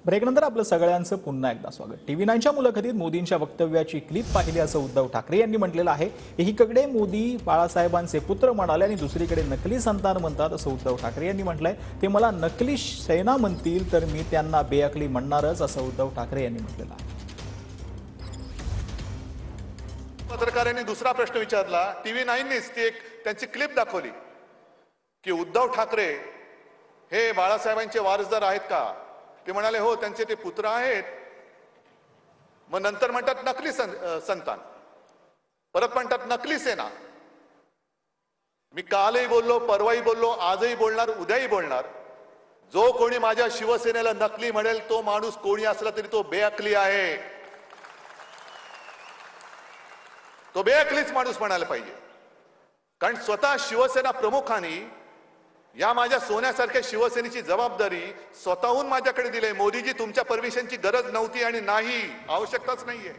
ब्रेकनंतर आपलं सगळ्यांचं पुन्हा एकदा स्वागत। टीव्ही 9च्या मुलाखतीत मोदींच्या वक्तव्याची क्लिप पाहिली असं उद्धव ठाकरे यांनी म्हटलेलं आहे। एकीकडे मोदी बाळासाहेबांचे पुत्र म्हणाले आणि दुसरीकडे नकली संतान म्हणतात असं उद्धव ठाकरे यांनी म्हटलंय। ते मला नकली सेना म्हणतील तर मी त्यांना बेअकली म्हणणारच असं उद्धव ठाकरे यांनी म्हटलेलं आहे। पत्रकारांनी दुसरा प्रश्न विचारला, टीव्ही 9नीच ती एक त्यांची क्लिप दाखवली की उद्धव ठाकरे हे बाळासाहेबांचे वारसदार आहेत का? ते म्हणाले हो, त्यांचे ते पुत्र आहेत। मग नंतर म्हणतात नकली संतान, परत म्हणतात नकली सेना। मी कालही बोललो, परवाही बोललो, आजही बोलणार, उद्याही बोलणार। जो कोणी माझ्या शिवसेनेला नकली म्हणेल तो माणूस कोणी असला तरी तो बेअकली आहे। तो बेअकलीच माणूस म्हणायला पाहिजे, कारण स्वतः शिवसेना प्रमुखांनी या माझ्या सोन्यासारख्या शिवसेनेची जबाबदारी स्वतःहून माझ्याकडे दिली। मोदीजी, तुमच्या परमिशनची गरज नव्हती आणि नाही, आवश्यकताच नाहीये।